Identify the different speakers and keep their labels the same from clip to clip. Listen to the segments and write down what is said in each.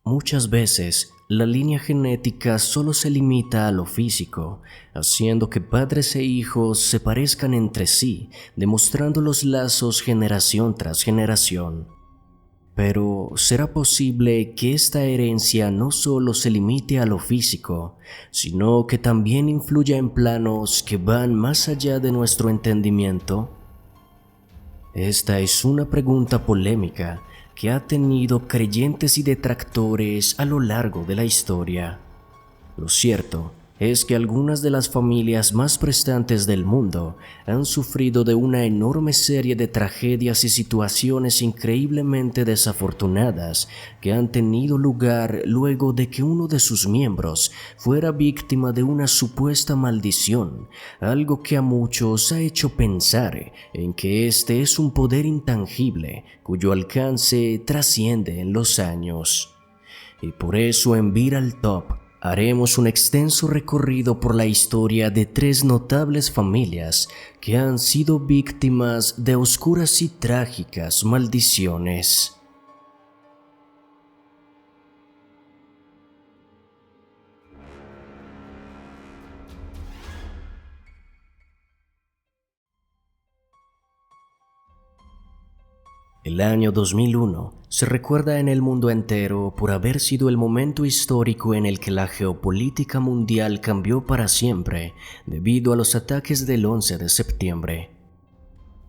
Speaker 1: Muchas veces, la línea genética solo se limita a lo físico, haciendo que padres e hijos se parezcan entre sí, demostrando los lazos generación tras generación. Pero, ¿será posible que esta herencia no solo se limite a lo físico, sino que también influya en planos que van más allá de nuestro entendimiento? Esta es una pregunta polémica que ha tenido creyentes y detractores a lo largo de la historia. Lo cierto es que algunas de las familias más prestantes del mundo han sufrido de una enorme serie de tragedias y situaciones increíblemente desafortunadas que han tenido lugar luego de que uno de sus miembros fuera víctima de una supuesta maldición, algo que a muchos ha hecho pensar en que este es un poder intangible cuyo alcance trasciende en los años. Y por eso en Viral Top haremos un extenso recorrido por la historia de tres notables familias que han sido víctimas de oscuras y trágicas maldiciones. El año 2001 se recuerda en el mundo entero por haber sido el momento histórico en el que la geopolítica mundial cambió para siempre debido a los ataques del 11 de septiembre.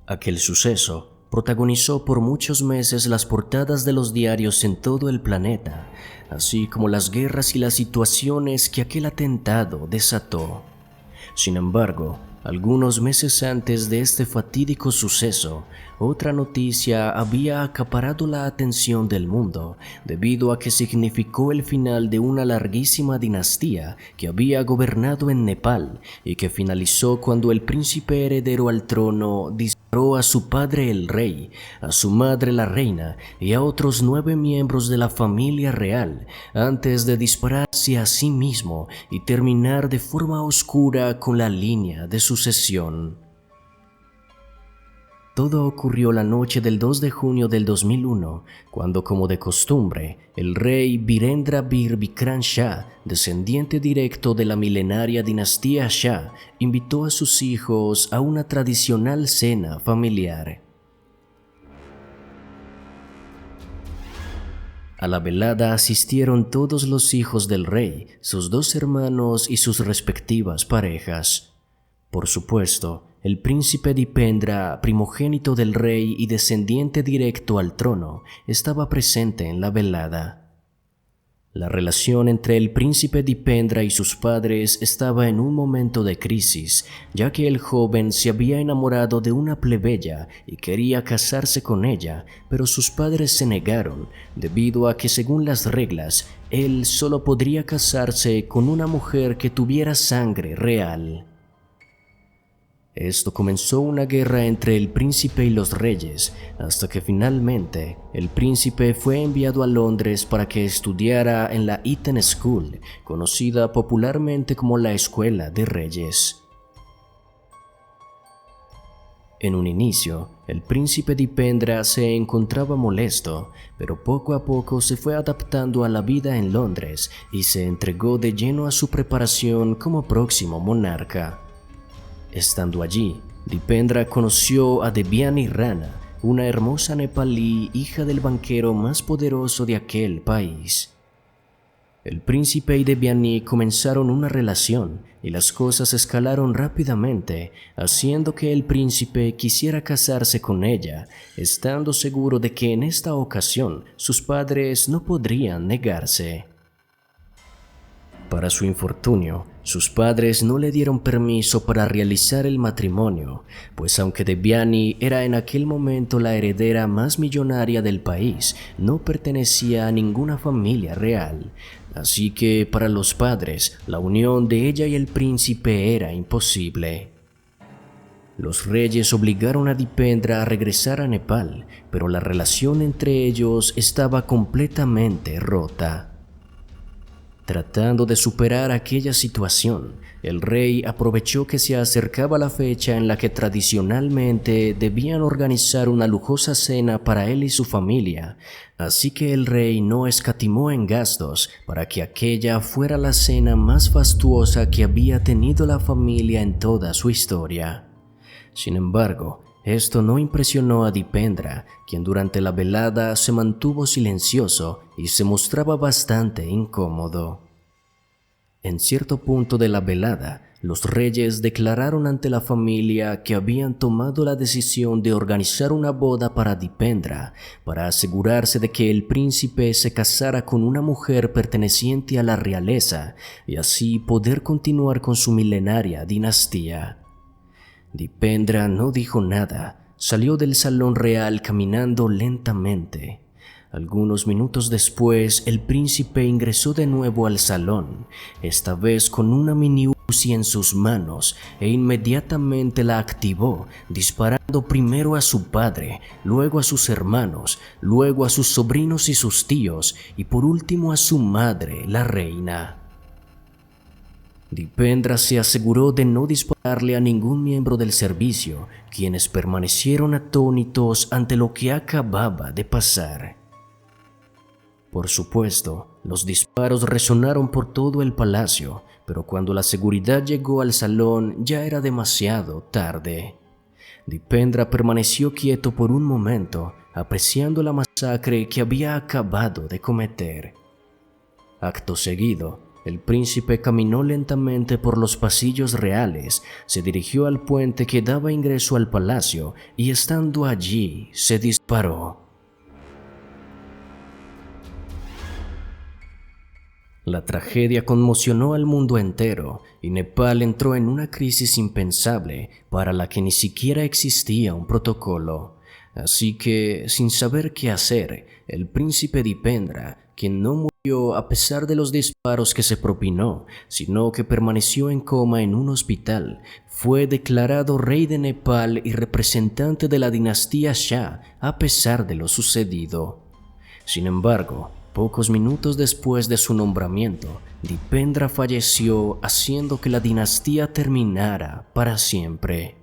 Speaker 1: Aquel suceso protagonizó por muchos meses las portadas de los diarios en todo el planeta, así como las guerras y las situaciones que aquel atentado desató. Sin embargo, algunos meses antes de este fatídico suceso, otra noticia había acaparado la atención del mundo debido a que significó el final de una larguísima dinastía que había gobernado en Nepal y que finalizó cuando el príncipe heredero al trono disparó a su padre el rey, a su madre la reina y a otros 9 miembros de la familia real antes de dispararse a sí mismo y terminar de forma oscura con la línea de sucesión. Todo ocurrió la noche del 2 de junio del 2001, cuando, como de costumbre, el rey Virendra Bir Bikram Shah, descendiente directo de la milenaria dinastía Shah, invitó a sus hijos a una tradicional cena familiar. A la velada asistieron todos los hijos del rey, sus 2 hermanos y sus respectivas parejas. Por supuesto, el príncipe Dipendra, primogénito del rey y descendiente directo al trono, estaba presente en la velada. La relación entre el príncipe Dipendra y sus padres estaba en un momento de crisis, ya que el joven se había enamorado de una plebeya y quería casarse con ella, pero sus padres se negaron, debido a que según las reglas, él solo podría casarse con una mujer que tuviera sangre real. Esto comenzó una guerra entre el príncipe y los reyes, hasta que finalmente el príncipe fue enviado a Londres para que estudiara en la Eton School, conocida popularmente como la Escuela de Reyes. En un inicio, el príncipe Dipendra se encontraba molesto, pero poco a poco se fue adaptando a la vida en Londres y se entregó de lleno a su preparación como próximo monarca. Estando allí, Dipendra conoció a Devyani Rana, una hermosa nepalí hija del banquero más poderoso de aquel país. El príncipe y Devyani comenzaron una relación y las cosas escalaron rápidamente, haciendo que el príncipe quisiera casarse con ella, estando seguro de que en esta ocasión sus padres no podrían negarse. Para su infortunio, sus padres no le dieron permiso para realizar el matrimonio, pues aunque Devyani era en aquel momento la heredera más millonaria del país, no pertenecía a ninguna familia real. Así que para los padres, la unión de ella y el príncipe era imposible. Los reyes obligaron a Dipendra a regresar a Nepal, pero la relación entre ellos estaba completamente rota. Tratando de superar aquella situación, el rey aprovechó que se acercaba la fecha en la que tradicionalmente debían organizar una lujosa cena para él y su familia, así que el rey no escatimó en gastos para que aquella fuera la cena más fastuosa que había tenido la familia en toda su historia. Sin embargo, esto no impresionó a Dipendra, quien durante la velada se mantuvo silencioso y se mostraba bastante incómodo. En cierto punto de la velada, los reyes declararon ante la familia que habían tomado la decisión de organizar una boda para Dipendra, para asegurarse de que el príncipe se casara con una mujer perteneciente a la realeza y así poder continuar con su milenaria dinastía. Dipendra no dijo nada, salió del salón real caminando lentamente. Algunos minutos después, el príncipe ingresó de nuevo al salón, esta vez con una mini Uzi en sus manos, e inmediatamente la activó, disparando primero a su padre, luego a sus hermanos, luego a sus sobrinos y sus tíos, y por último a su madre, la reina. Dipendra se aseguró de no dispararle a ningún miembro del servicio, quienes permanecieron atónitos ante lo que acababa de pasar. Por supuesto, los disparos resonaron por todo el palacio, pero cuando la seguridad llegó al salón ya era demasiado tarde. Dipendra permaneció quieto por un momento, apreciando la masacre que había acabado de cometer. Acto seguido, el príncipe caminó lentamente por los pasillos reales, se dirigió al puente que daba ingreso al palacio y estando allí se disparó. La tragedia conmocionó al mundo entero y Nepal entró en una crisis impensable para la que ni siquiera existía un protocolo. Así que, sin saber qué hacer, el príncipe Dipendra, quien no murió a pesar de los disparos que se propinó, sino que permaneció en coma en un hospital, fue declarado rey de Nepal y representante de la dinastía Shah a pesar de lo sucedido. Sin embargo, pocos minutos después de su nombramiento, Dipendra falleció, haciendo que la dinastía terminara para siempre.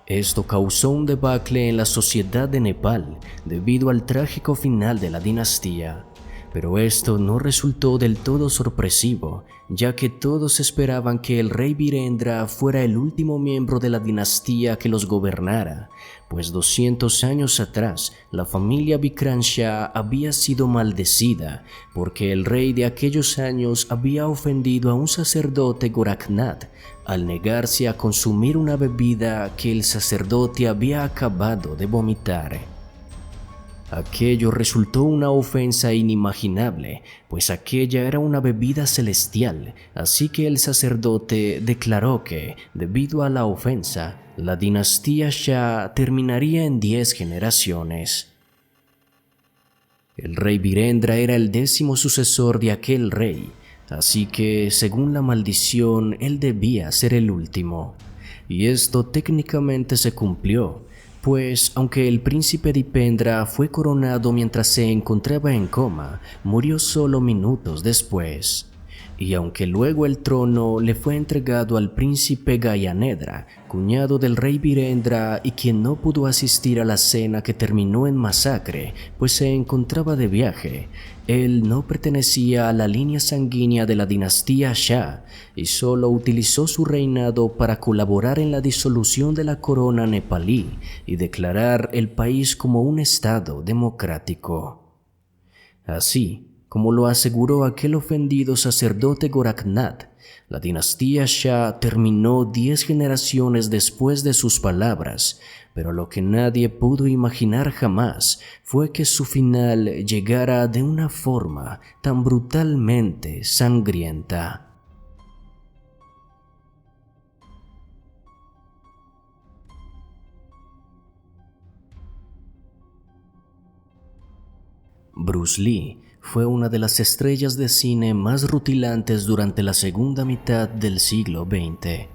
Speaker 1: Esto causó un debacle en la sociedad de Nepal debido al trágico final de la dinastía. Pero esto no resultó del todo sorpresivo, ya que todos esperaban que el rey Virendra fuera el último miembro de la dinastía que los gobernara, pues 200 años atrás la familia Vikram Shah había sido maldecida porque el rey de aquellos años había ofendido a un sacerdote Goraknath al negarse a consumir una bebida que el sacerdote había acabado de vomitar. Aquello resultó una ofensa inimaginable, pues aquella era una bebida celestial, así que el sacerdote declaró que, debido a la ofensa, la dinastía Shah terminaría en 10 generaciones. El rey Virendra era el 10º sucesor de aquel rey, así que, según la maldición, él debía ser el último. Y esto técnicamente se cumplió, pues aunque el príncipe Dipendra fue coronado mientras se encontraba en coma, murió solo minutos después. Y aunque luego el trono le fue entregado al príncipe Gayanedra, cuñado del rey Virendra y quien no pudo asistir a la cena que terminó en masacre, pues se encontraba de viaje, él no pertenecía a la línea sanguínea de la dinastía Shah y solo utilizó su reinado para colaborar en la disolución de la corona nepalí y declarar el país como un estado democrático. Así, como lo aseguró aquel ofendido sacerdote Goraknath, la dinastía Shah terminó 10 generaciones después de sus palabras, pero lo que nadie pudo imaginar jamás fue que su final llegara de una forma tan brutalmente sangrienta. Bruce Lee fue una de las estrellas de cine más rutilantes durante la segunda mitad del siglo XX.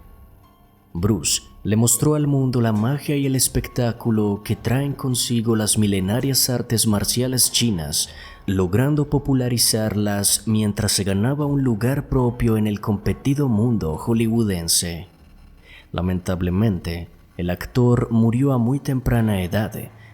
Speaker 1: Bruce le mostró al mundo la magia y el espectáculo que traen consigo las milenarias artes marciales chinas, logrando popularizarlas mientras se ganaba un lugar propio en el competido mundo hollywoodense. Lamentablemente, el actor murió a muy temprana edad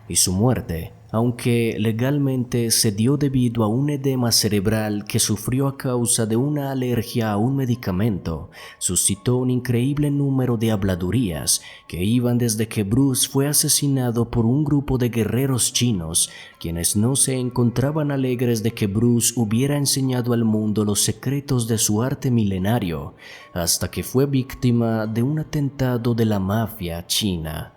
Speaker 1: y su muerte, aunque legalmente se dio debido a un edema cerebral que sufrió a causa de una alergia a un medicamento, suscitó un increíble número de habladurías que iban desde que Bruce fue asesinado por un grupo de guerreros chinos, quienes no se encontraban alegres de que Bruce hubiera enseñado al mundo los secretos de su arte milenario, hasta que fue víctima de un atentado de la mafia china.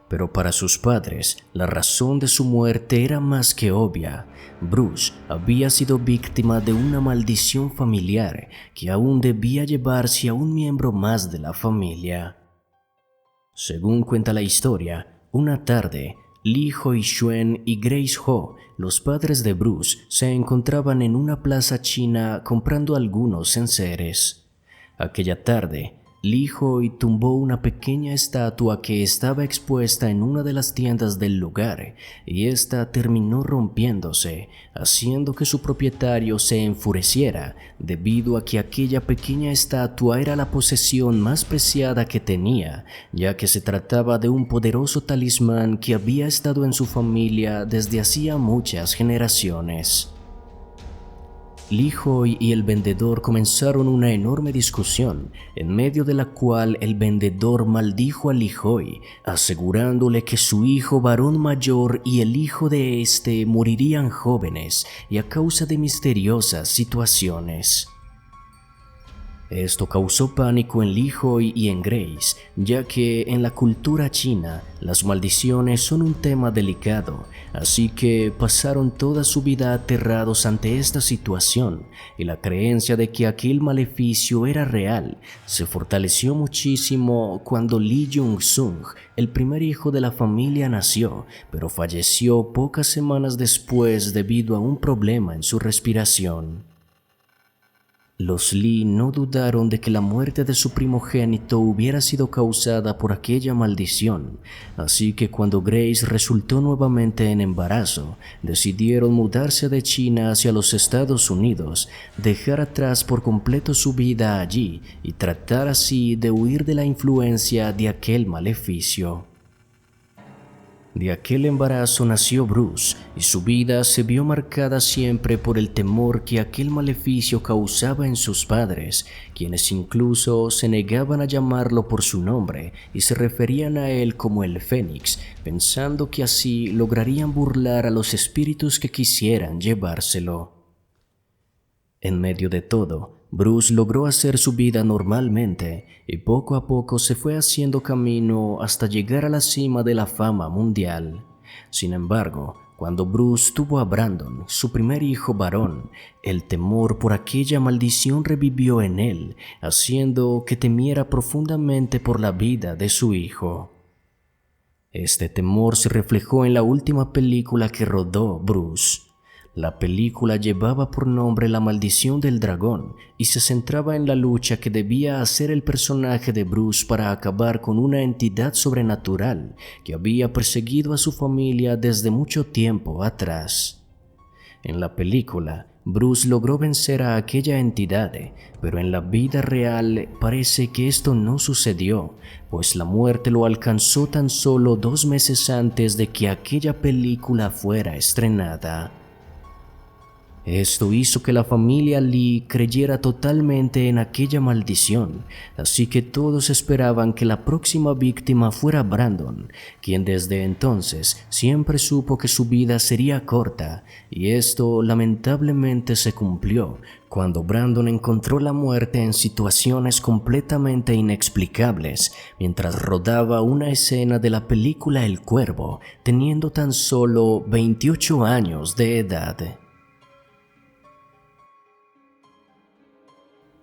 Speaker 1: Pero para sus padres, la razón de su muerte era más que obvia. Bruce había sido víctima de una maldición familiar que aún debía llevarse a un miembro más de la familia. Según cuenta la historia, una tarde, Lee Hoi-shuen y Grace Ho, los padres de Bruce, se encontraban en una plaza china comprando algunos enseres. Aquella tarde, Lee Hoi tumbó una pequeña estatua que estaba expuesta en una de las tiendas del lugar y ésta terminó rompiéndose, haciendo que su propietario se enfureciera debido a que aquella pequeña estatua era la posesión más preciada que tenía, ya que se trataba de un poderoso talismán que había estado en su familia desde hacía muchas generaciones. Lee Hoi y el vendedor comenzaron una enorme discusión, en medio de la cual el vendedor maldijo a Lee Hoi, asegurándole que su hijo varón mayor y el hijo de este morirían jóvenes y a causa de misteriosas situaciones. Esto causó pánico en Lee Hoi y en Grace, ya que en la cultura china las maldiciones son un tema delicado, así que pasaron toda su vida aterrados ante esta situación, y la creencia de que aquel maleficio era real se fortaleció muchísimo cuando Lee Jung-sung, el primer hijo de la familia, nació, pero falleció pocas semanas después debido a un problema en su respiración. Los Lee no dudaron de que la muerte de su primogénito hubiera sido causada por aquella maldición, así que cuando Grace resultó nuevamente en embarazo, decidieron mudarse de China hacia los Estados Unidos, dejar atrás por completo su vida allí y tratar así de huir de la influencia de aquel maleficio. De aquel embarazo nació Bruce, y su vida se vio marcada siempre por el temor que aquel maleficio causaba en sus padres, quienes incluso se negaban a llamarlo por su nombre y se referían a él como el Fénix, pensando que así lograrían burlar a los espíritus que quisieran llevárselo. En medio de todo, Bruce logró hacer su vida normalmente y poco a poco se fue haciendo camino hasta llegar a la cima de la fama mundial. Sin embargo, cuando Bruce tuvo a Brandon, su primer hijo varón, el temor por aquella maldición revivió en él, haciendo que temiera profundamente por la vida de su hijo. Este temor se reflejó en la última película que rodó Bruce. La película llevaba por nombre La Maldición del Dragón y se centraba en la lucha que debía hacer el personaje de Bruce para acabar con una entidad sobrenatural que había perseguido a su familia desde mucho tiempo atrás. En la película, Bruce logró vencer a aquella entidad, pero en la vida real parece que esto no sucedió, pues la muerte lo alcanzó tan solo 2 meses antes de que aquella película fuera estrenada. Esto hizo que la familia Lee creyera totalmente en aquella maldición, así que todos esperaban que la próxima víctima fuera Brandon, quien desde entonces siempre supo que su vida sería corta, y esto lamentablemente se cumplió cuando Brandon encontró la muerte en situaciones completamente inexplicables mientras rodaba una escena de la película El Cuervo, teniendo tan solo 28 años de edad.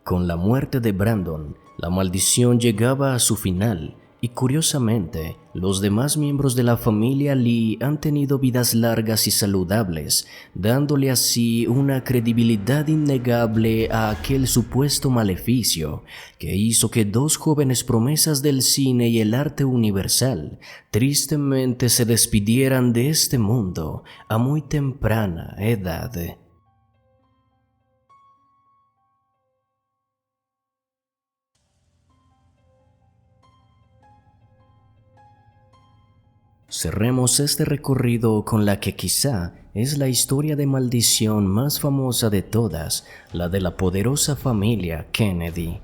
Speaker 1: Con la muerte de Brandon, la maldición llegaba a su final Y curiosamente, los demás miembros de la familia Lee han tenido vidas largas y saludables, dándole así una credibilidad innegable a aquel supuesto maleficio que hizo que dos jóvenes promesas del cine y el arte universal tristemente se despidieran de este mundo a muy temprana edad. Cerremos este recorrido con la que quizá es la historia de maldición más famosa de todas, la de la poderosa familia Kennedy.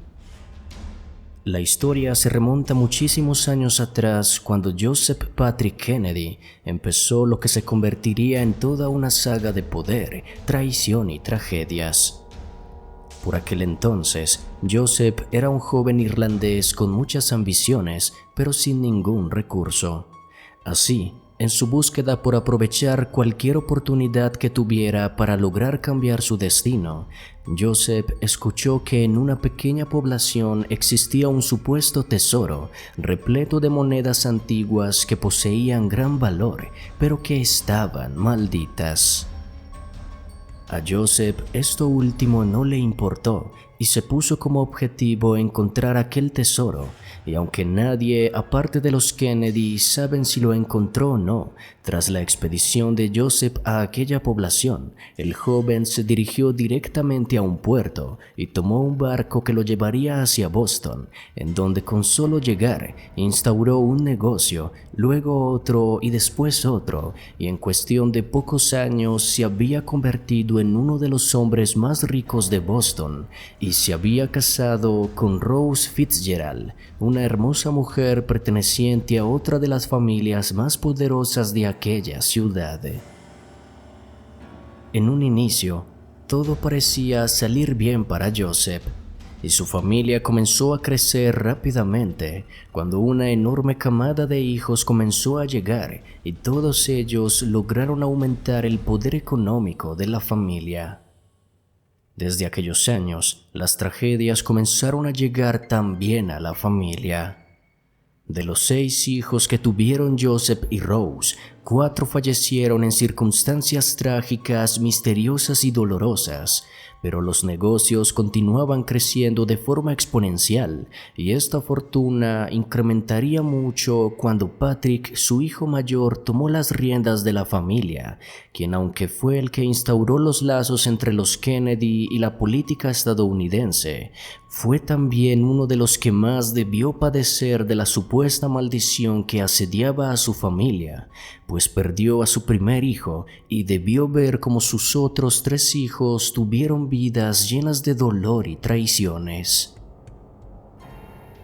Speaker 1: La historia se remonta muchísimos años atrás cuando Joseph Patrick Kennedy empezó lo que se convertiría en toda una saga de poder, traición y tragedias. Por aquel entonces, Joseph era un joven irlandés con muchas ambiciones, pero sin ningún recurso. Así, en su búsqueda por aprovechar cualquier oportunidad que tuviera para lograr cambiar su destino, Joseph escuchó que en una pequeña población existía un supuesto tesoro repleto de monedas antiguas que poseían gran valor, pero que estaban malditas. A Joseph esto último no le importó y se puso como objetivo encontrar aquel tesoro, y aunque nadie aparte de los Kennedy saben si lo encontró o no, tras la expedición de Joseph a aquella población, el joven se dirigió directamente a un puerto y tomó un barco que lo llevaría hacia Boston, en donde con solo llegar instauró un negocio, luego otro y después otro, y en cuestión de pocos años se había convertido en uno de los hombres más ricos de Boston y se había casado con Rose Fitzgerald, una hermosa mujer perteneciente a otra de las familias más poderosas de aquella ciudad. En un inicio, todo parecía salir bien para Joseph, y su familia comenzó a crecer rápidamente cuando una enorme camada de hijos comenzó a llegar y todos ellos lograron aumentar el poder económico de la familia. Desde aquellos años, las tragedias comenzaron a llegar también a la familia. De los 6 hijos que tuvieron Joseph y Rose, 4 fallecieron en circunstancias trágicas, misteriosas y dolorosas, pero los negocios continuaban creciendo de forma exponencial y esta fortuna incrementaría mucho cuando Patrick, su hijo mayor, tomó las riendas de la familia, quien aunque fue el que instauró los lazos entre los Kennedy y la política estadounidense, fue también uno de los que más debió padecer de la supuesta maldición que asediaba a su familia, pues perdió a su primer hijo y debió ver cómo sus otros 3 hijos tuvieron vidas llenas de dolor y traiciones.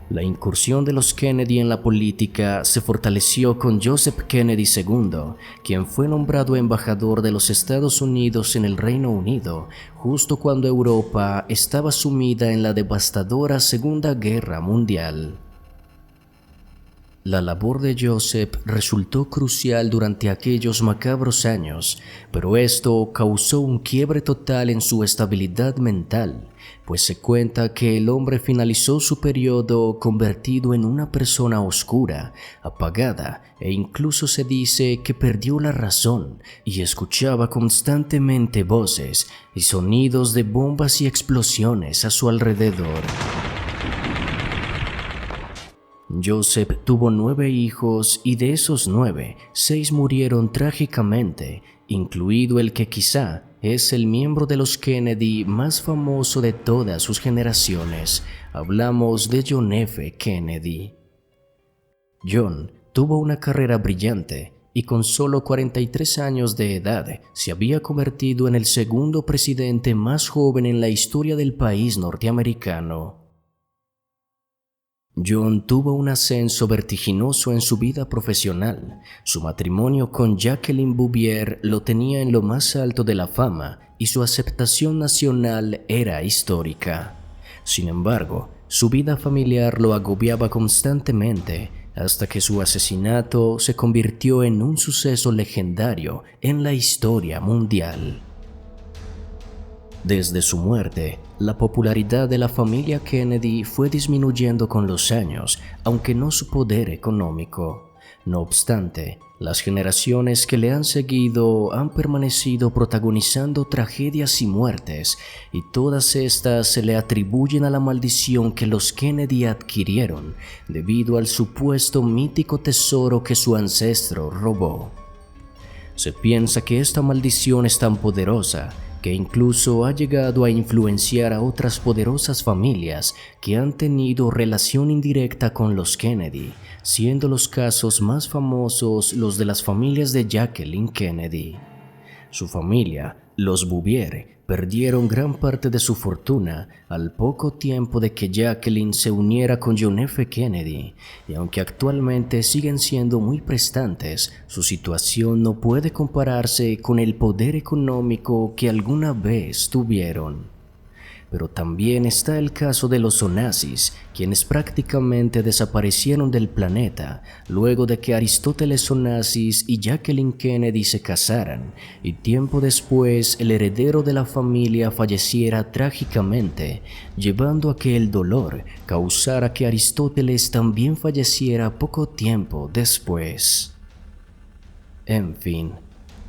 Speaker 1: La incursión de los Kennedy en la política se fortaleció con Joseph Kennedy II, quien fue nombrado embajador de los Estados Unidos en el Reino Unido, justo cuando Europa estaba sumida en la devastadora Segunda Guerra Mundial. La labor de Joseph resultó crucial durante aquellos macabros años, pero esto causó un quiebre total en su estabilidad mental, pues se cuenta que el hombre finalizó su periodo convertido en una persona oscura, apagada, e incluso se dice que perdió la razón y escuchaba constantemente voces y sonidos de bombas y explosiones a su alrededor. Joseph tuvo 9 hijos y de esos 9, 6 murieron trágicamente, incluido el que quizá es el miembro de los Kennedy más famoso de todas sus generaciones. Hablamos de John F. Kennedy. John tuvo una carrera brillante y con solo 43 años de edad se había convertido en el segundo presidente más joven en la historia del país norteamericano. John tuvo un ascenso vertiginoso en su vida profesional. Su matrimonio con Jacqueline Bouvier lo tenía en lo más alto de la fama y su aceptación nacional era histórica. Sin embargo, su vida familiar lo agobiaba constantemente hasta que su asesinato se convirtió en un suceso legendario en la historia mundial. Desde su muerte, la popularidad de la familia Kennedy fue disminuyendo con los años, aunque no su poder económico. No obstante, las generaciones que le han seguido han permanecido protagonizando tragedias y muertes, y todas estas se le atribuyen a la maldición que los Kennedy adquirieron debido al supuesto mítico tesoro que su ancestro robó. Se piensa que esta maldición es tan poderosa que incluso ha llegado a influenciar a otras poderosas familias que han tenido relación indirecta con los Kennedy, siendo los casos más famosos los de las familias de Jacqueline Kennedy. Su familia, los Bouvier, perdieron gran parte de su fortuna al poco tiempo de que Jacqueline se uniera con John F. Kennedy, y aunque actualmente siguen siendo muy prestantes, su situación no puede compararse con el poder económico que alguna vez tuvieron. Pero también está el caso de los Onassis, quienes prácticamente desaparecieron del planeta luego de que Aristóteles Onassis y Jacqueline Kennedy se casaran, y tiempo después el heredero de la familia falleciera trágicamente, llevando a que el dolor causara que Aristóteles también falleciera poco tiempo después. En fin,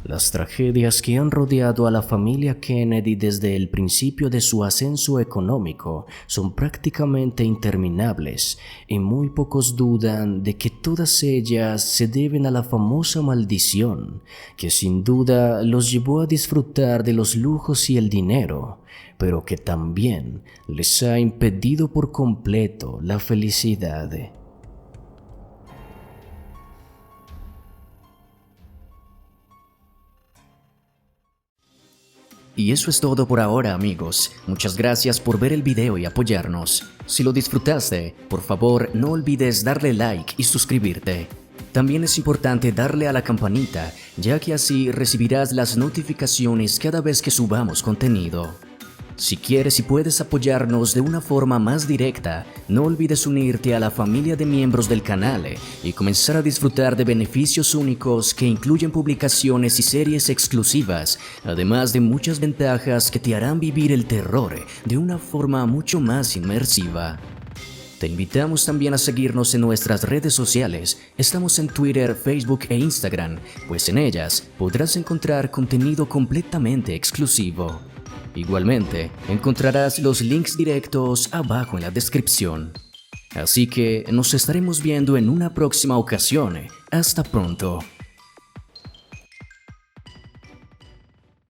Speaker 1: las tragedias que han rodeado a la familia Kennedy desde el principio de su ascenso económico son prácticamente interminables, y muy pocos dudan de que todas ellas se deben a la famosa maldición, que sin duda los llevó a disfrutar de los lujos y el dinero, pero que también les ha impedido por completo la felicidad.
Speaker 2: Y eso es todo por ahora, amigos. Muchas gracias por ver el video y apoyarnos. Si lo disfrutaste, por favor no olvides darle like y suscribirte. También es importante darle a la campanita, ya que así recibirás las notificaciones cada vez que subamos contenido. Si quieres y puedes apoyarnos de una forma más directa, no olvides unirte a la familia de miembros del canal y comenzar a disfrutar de beneficios únicos que incluyen publicaciones y series exclusivas, además de muchas ventajas que te harán vivir el terror de una forma mucho más inmersiva. Te invitamos también a seguirnos en nuestras redes sociales. Estamos en Twitter, Facebook e Instagram, pues en ellas podrás encontrar contenido completamente exclusivo. Igualmente, encontrarás los links directos abajo en la descripción. Así que nos estaremos viendo en una próxima ocasión. Hasta pronto.